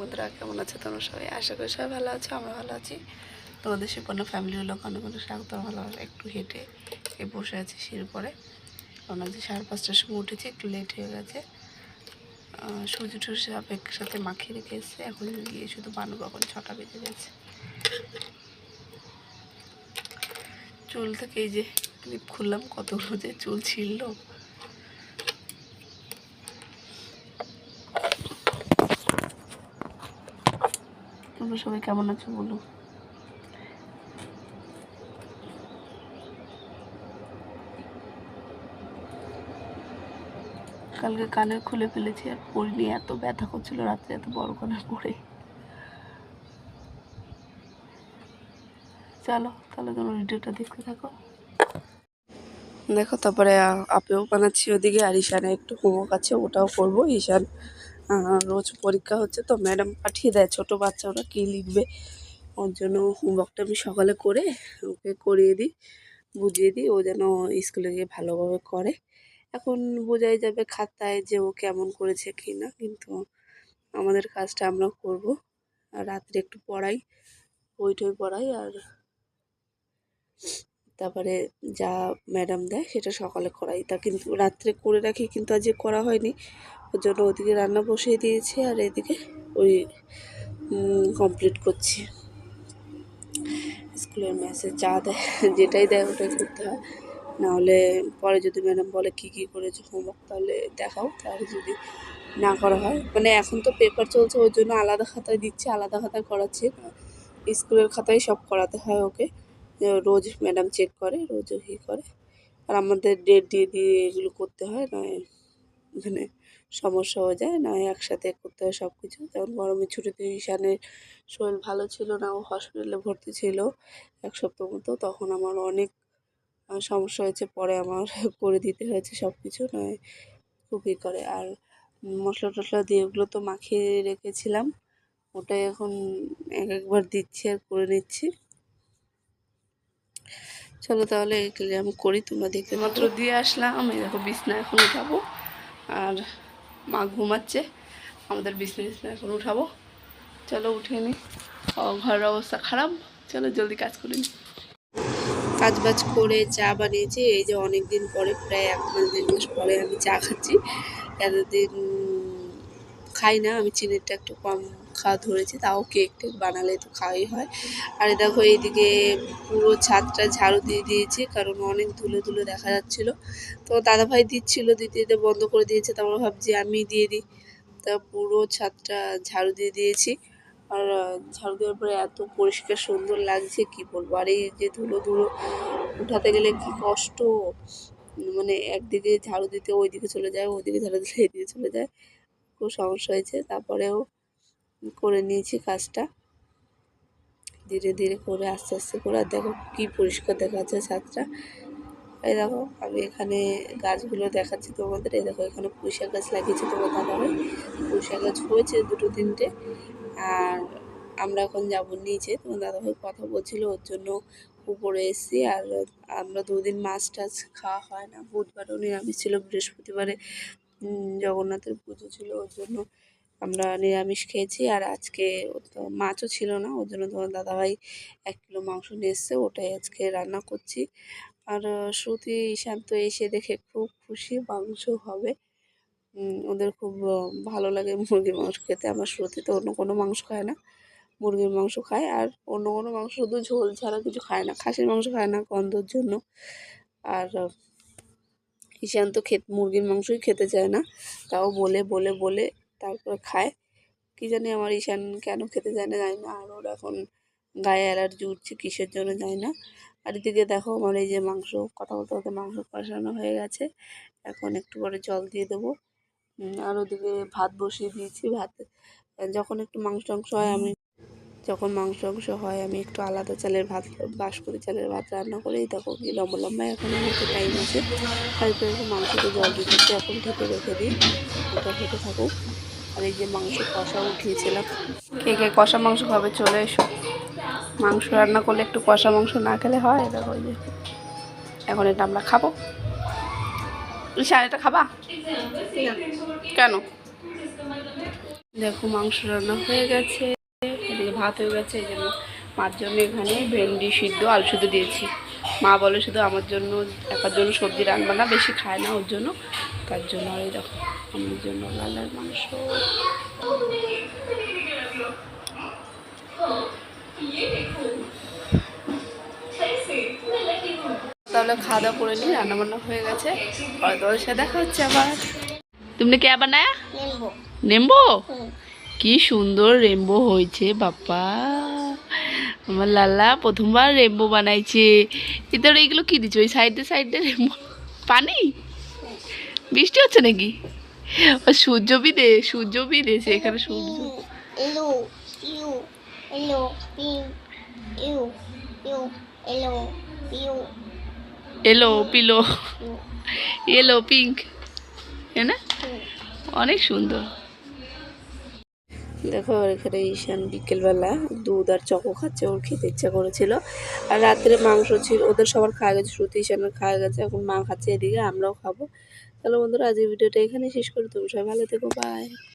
বন্ধুরা, কেমন আছে তোমরা সবাই? আশা করি সবাই ভালো আছো, আমরা ভালো আছি। তোমাদের সুপর্ণ ফ্যামিলির লোক অনেক অনেক স্বাগত। ভালো একটু হেঁটে বসে আছি সিঁড়ি পরে, কারণ আজ 5:30টার সময় উঠেছি, একটু লেট হয়ে গেছে। সুজি টুজি সব একসাথে মাখিয়ে রেখে এসছে, এখন গিয়ে শুধু বানাবো। এখন 6টা বেজে গেছে। চুল থেকে এই যে ক্লিপ খুললাম, কতগুলো যে চুল ছিল। তোমরা সবাই কেমন আছো বলো। কালকে কানের খুলে ফেলেছি আর পরিনি, এত ব্যথা করছিল রাত্রে, এত বড় কানের পরে। চলো তাহলে তোমার ভিডিওটা দেখতে থাকো। দেখো, তারপরে আপেও বানাচ্ছি ওদিকে, আর ঈশানে একটু হোমওয়ার্ক আছে, ওটাও করবো। ঈশান রোজ পরীক্ষা হচ্ছে তো, ম্যাডাম পাঠিয়ে দেয় ছোটো বাচ্চা ওরা কী লিখবে, ওর জন্য হোমওয়ার্কটা আমি সকালে করে ওকে করিয়ে দিই, বুঝিয়ে দিই, ও যেন স্কুলে গিয়ে ভালোভাবে করে। এখন বোঝাই যাবে খাতায় যে ও কেমন করেছে কি না, কিন্তু আমাদের কাজটা আমরা করব। আর রাত্রে একটু পড়াই, বই টই পড়াই, আর তারপরে যা ম্যাডাম দেয় সেটা সকালে করাই। তা কিন্তু রাত্রে করে রাখি, কিন্তু আজ করা হয়নি। ওর জন্য ওদিকে রান্না বসিয়ে দিয়েছি, আর এদিকে ওই কমপ্লিট করছি। স্কুলের মেসে যা দেয়, যেটাই দেয় ওটাই করতে হয়, নাহলে পরে যদি ম্যাডাম বলে কী কী করেছো হোমওয়ার্ক তাহলে দেখাও, তাহলে যদি না করা হয়, মানে এখন তো পেপার চলছে ওর জন্য আলাদা খাতায় দিচ্ছে, আলাদা খাতায় করাচ্ছে। স্কুলের খাতায় সব করাতে হয় ওকে, রোজ ম্যাডাম চেক করে, রোজ ওই করে। আর আমাদের ডেট দিয়ে দিয়ে এগুলো করতে হয়, নয় মানে সমস্যা হয়ে যায়, নয় একসাথে করতে হয় সব কিছু। যেমন গরমের ছুটিতে ঈশানের শরীর ভালো ছিল না, ও হসপিটালে ভর্তি ছিল 1 সপ্তাহ মতো, তখন আমার অনেক সমস্যা হয়েছে, পরে আমার করে দিতে হয়েছে সব কিছু, নয় খুবই করে। আর মশলা টশলা দিয়ে ওগুলো তো মাখিয়ে রেখেছিলাম, ওটাই এখন একবার দিচ্ছি আর করে নিচ্ছি। চলো তাহলে এগুলো আমি করি, তোমরা দেখতে। মাত্র দিয়ে আসলাম, আমি দেখো বিছনা এখন উঠাবো, আর মা ঘুমাচ্ছে, আমাদের বিছনা এখন উঠাবো। চলো উঠে নিই, ঘরের অবস্থা খারাপ, চলো জলদি কাজ করে নিই। কাজ বাজ করে চা বানিয়েছি, এই যে অনেক দিন পরে, প্রায় 1 মাস 1.5 মাস পরে আমি চা খাচ্ছি। এতদিন খাই না আমি, চিনিটা একটু কম খাওয়া ধরেছি, তাও কেক টেক বানালে তো খাওয়াই হয়। আর দেখো এইদিকে পুরো ছাদটা ঝাড়ু দিয়ে দিয়েছি, কারণ অনেক ধুলো ধুলো দেখা যাচ্ছিলো। তো দাদাভাই দিচ্ছিল, দিতে দিতে বন্ধ করে দিয়েছে, তারপর ভাবছি আমি দিয়ে দিই, তা পুরো ছাদটা ঝাড়ু দিয়ে দিয়েছি। আর ঝাড়ু দেওয়ার পরে এত পরিষ্কার সুন্দর লাগছে কি বলবো। আর এই যে ধুলো ধুলো উঠাতে গেলে কি কষ্ট, মানে একদিকে ঝাড়ু দিতে ওইদিকে চলে যায়, ওইদিকে ঝাড়ু দিতে এদিকে চলে যায়, খুব সমস্যা হয়েছে। তারপরেও করে নিয়েছি কাজটা ধীরে ধীরে করে, আস্তে আস্তে করে। আর দেখো কী পরিষ্কার দেখা যাচ্ছে ছাদটা। এই দেখো আমি এখানে গাছগুলো দেখাচ্ছি তোমাদের। এই দেখো এখানে পুঁইশাক গাছ লাগিয়েছি তোমার দাদাভাই, পুঁইশাক গাছ হয়েছে 2-3টে। আর আমরা এখন যাবো নিচে, তোমার দাদাভাই কথা বলছিল, ওর জন্য উপরে এসেছি। আর আমরা 2 দিন মাছ টাছ খাওয়া হয় না, বুধবারও নিরামিষ ছিল, বৃহস্পতিবারে জগন্নাথের পুজো ছিল, ওর জন্য আমরা নিরামিষ খেয়েছি। আর আজকে মাছও ছিল না, ওর জন্য তোমার দাদাভাই 1 কিলো মাংস নিয়ে এসছে, ওটাই আজকে রান্না করছি। আর শ্রুতি ঈশান্ত এসে দেখে খুব খুশি, মাংস হবে। ওদের খুব ভালো লাগে মুরগির মাংস খেতে। আমার শ্রুতি তো অন্য কোনো মাংস খায় না, মুরগির মাংস খায়, আর অন্য কোনো মাংস শুধু ঝোল ছাড়া কিছু খায় না, খাসির মাংস খায় না গন্ধর জন্য। আর ঈশান্ত মুরগির মাংসই খেতে চায় না, তাও বলে বলে বলে তারপর খায়। কী জানি আমার ঈশান কেন খেতে চায় না জানি না, আর ওর এখন গায়ে অ্যালার্জি উঠছে কিসের জন্য জানি না। আর এদিকে দেখো আমার এই যে মাংস, কথা বলতে বলতে মাংস কষানো হয়ে গেছে, এখন একটু পরে জল দিয়ে দেবো। আর ওদিকে ভাত বসিয়ে দিয়েছি। ভাত যখন একটু মাংস টাংস হয় আমি, যখন মাংস টাংস হয় আমি একটু আলাদা চালের ভাত, বাসমতি চালের ভাত রান্না করি। দেখো কি লম্বা লম্বা, এখন একটু টাইম আছে, তারপরে একটু মাংসতে জল দিয়ে দিচ্ছি, এখন ঢেকে রেখে দিই, ওটা হতে থাকুক। আর এই যে মাংস কষা উঠিয়েছিলাম, কে কে কষা মাংস খাবে চলে এসো। মাংস রান্না করলে একটু কষা মাংস না খেলে হয়। দেখো ওই যে এখন এটা আমরা খাবো। ঈশান এটা খাবা কেন? দেখো মাংস রান্না হয়ে গেছে, এদিকে ভাত হয়ে গেছে। এই জন্য মার জন্য এখানে ভেন্ডি সিদ্ধ আলু সিদ্ধ দিয়েছি। মা বলে শুধু আমার জন্য, একার জন্য সবজি রান্না না, বেশি খায় না ওর জন্য, তার জন্য। আর এই দেখো আমার জন্য লাল লাল মাংস। তাহলে খাওয়া দাওয়া করে নিই, রান্নাবান্না হয়ে গেছে। পরে তোমাদের সাথে দেখা হচ্ছে আবার। तुमने क्या बनाया? রেমবো। কি সুন্দর রেমবো হয়েছে বাপ্পা, আমার লালা প্রথমবার রেমবো বানাইছে। এদের এইগুলো কি দিচ্ছ ওই সাইডে সাইডে রেমবো? পানি? বৃষ্টি হচ্ছে নাকি? সূর্য বিদেশে এখানে সূর্য। এলো ইউ এলো পিং ইউ ইউ এলো ইউ এলো পিলো, এলো পিঙ্ক, তাই না? অনেক সুন্দর। দেখো এখানে ঈশান বিকেলবেলা দুধ আর চকো খাচ্ছে, ওর খেতে ইচ্ছা করেছিল। আর রাত্রে মাংস ছিল, ওদের সবার খাওয়া গেছে, শ্রুতি ঈশানের খাওয়া গেছে, এখন মা খাচ্ছে, এদিকে আমরাও খাবো। তাহলে বন্ধুরা আজকের ভিডিওটা এখানে শেষ করি। তুমি সবাই ভালো থেকো, বাই।